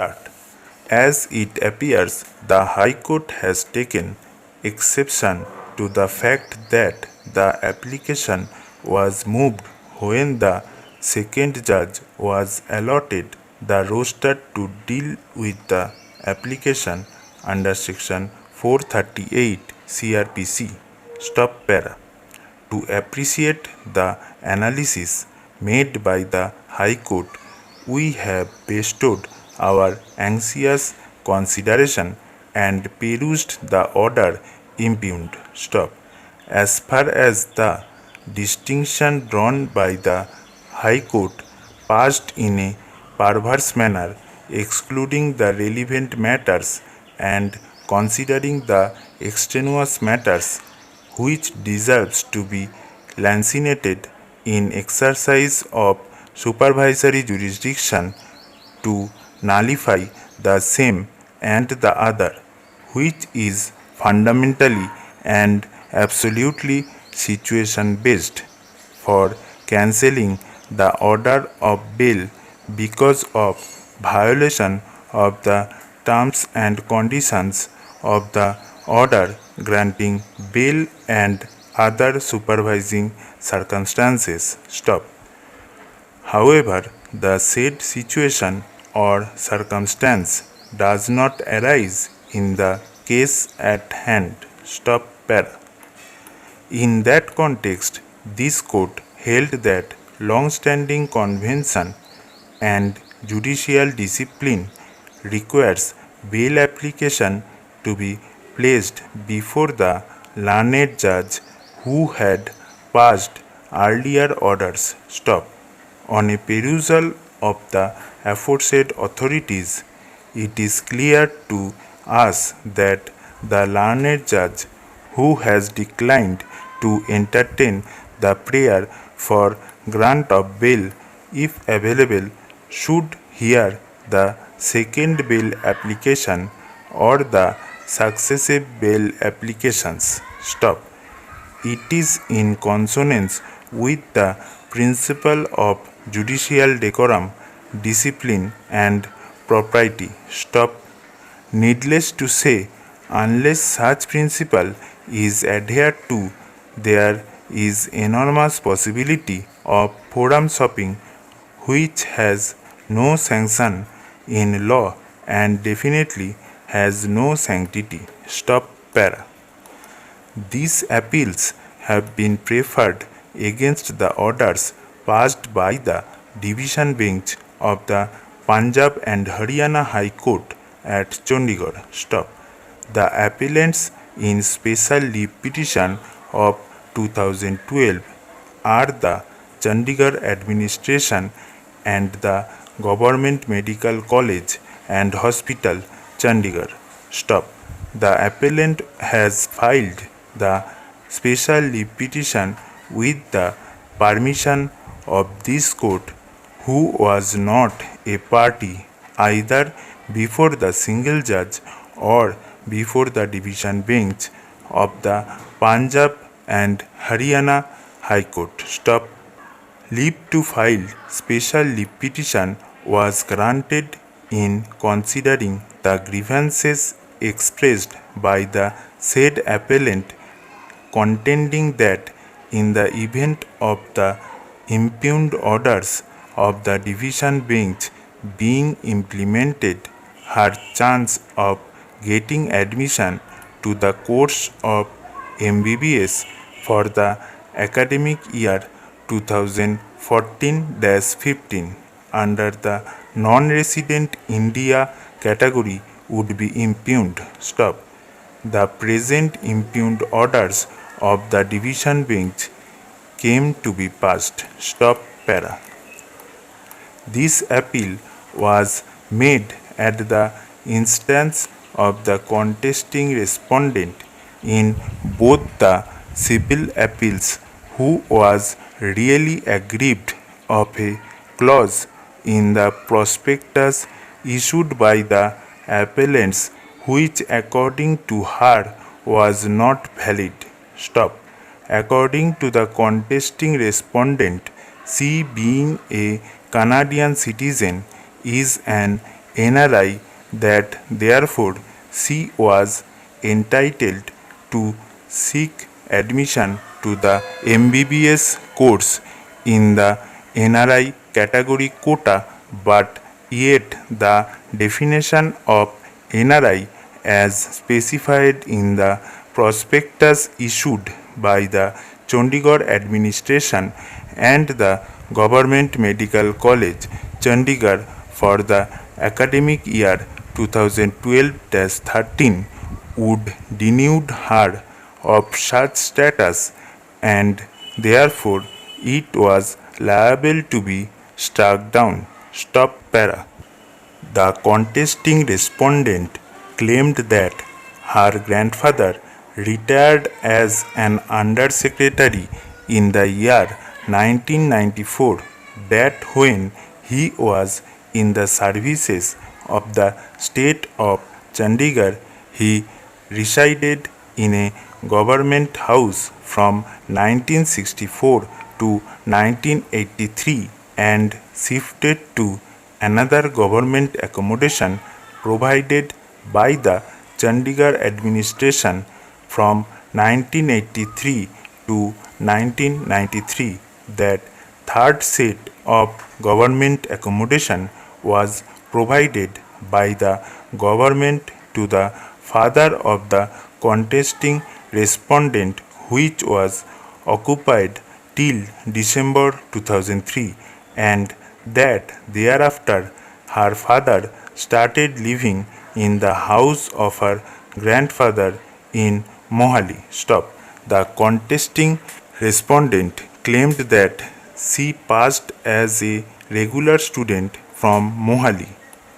Start. As it appears, the High Court has taken exception to the fact that the application was moved when the second judge was allotted the roster to deal with the application under section 438 CRPC. Stop para. To appreciate the analysis made by the High Court, we have bestowed our anxious consideration and perused the order impugned. Stop. As far as the distinction drawn by the High Court passed in a perverse manner, excluding the relevant matters and considering the extraneous matters which deserves to be lancinated in exercise of supervisory jurisdiction to nullify the same and the other, which is fundamentally and absolutely situation based, for cancelling the order of bail because of violation of the terms and conditions of the order granting bail and other supervising circumstances. Stop. However, the said situation or circumstance does not arise in the case at hand. Stop para. In that context, this court held that long-standing convention and judicial discipline requires bail application to be placed before the learned judge who had passed earlier orders. Stop. On a perusal of the aforesaid authorities, it is clear to us that the learned judge who has declined to entertain the prayer for grant of bail, if available, should hear the second bail application or the successive bail applications. Stop. It is in consonance with the principle of judicial decorum, discipline, and propriety. Stop. Needless to say, unless such principle is adhered to, there is enormous possibility of forum shopping, which has no sanction in law and definitely has no sanctity. Stop para. These appeals have been preferred against the orders passed by the division bench of the Punjab and Haryana High Court at Chandigarh. Stop. The appellants in special leave petition of 2012 are the Chandigarh administration and the Government Medical College and Hospital, Chandigarh. Stop. The appellant has filed the special leave petition with the permission of this court, who was not a party either before the single judge or before the division bench of the Punjab and Haryana High Court. Stop. Leave to file special leave petition was granted in considering the grievances expressed by the said appellant, contending that in the event of the impugned orders of the division bench being implemented, her chance of getting admission to the course of MBBS for the academic year 2014-15 under the non-resident India category would be impugned. Stop. The present impugned orders of the division bench came to be passed. Stop para. This appeal was made at the instance of the contesting respondent in both the civil appeals, who was really aggrieved of a clause in the prospectus issued by the appellants, which according to her was not valid. Stop. According to the contesting respondent, she being a Canadian citizen is an NRI that therefore she was entitled to seek admission to the MBBS course in the NRI category quota, but yet the definition of NRI as specified in the prospectus issued by the Chandigarh administration and the Government Medical College, Chandigarh for the academic year 2012-13 would denude her of such status, and therefore it was liable to be struck down. Stop para. The contesting respondent claimed that her grandfather retired as an undersecretary in the year 1994, that when he was in the services of the state of Chandigarh, he resided in a government house from 1964 to 1983 and shifted to another government accommodation provided by the Chandigarh administration from 1983 to 1993. That third set of government accommodation was provided by the government to the father of the contesting respondent, which was occupied till December 2003, and that thereafter her father started living in the house of her grandfather in Mohali. Stop. The contesting respondent claimed that she passed as a regular student from Mohali,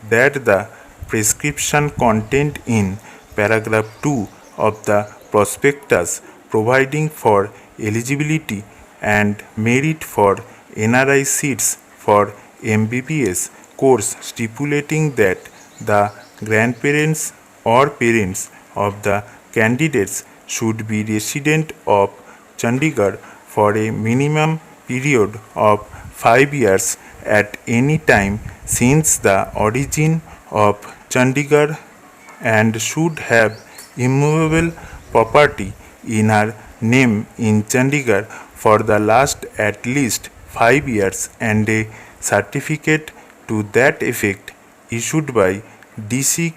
that the prescription contained in paragraph 2 of the prospectus providing for eligibility and merit for NRI seats for MBBS course stipulating that the grandparents or parents of the candidates should be resident of Chandigarh for a minimum period of 5 years at any time since the origin of Chandigarh and should have immovable property in her name in Chandigarh for the last at least 5 years and a certificate to that effect issued by DC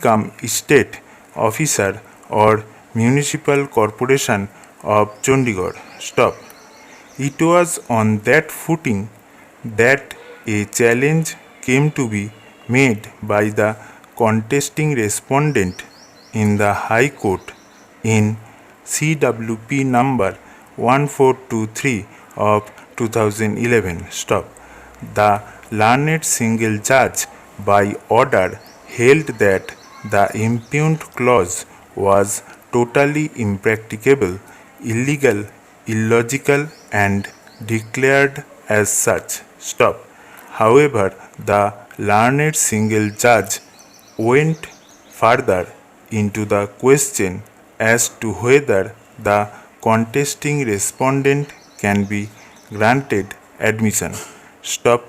state officer or municipal corporation of Chandigarh. Stop. It was on that footing that a challenge came to be made by the contesting respondent in the High Court in CWP number 1423 of 2011. Stop. The learned single judge by order held that the impugned clause was totally impracticable, illegal, illogical and declared as such. Stop. However, the learned single judge went further into the question as to whether the contesting respondent can be granted admission. Stop.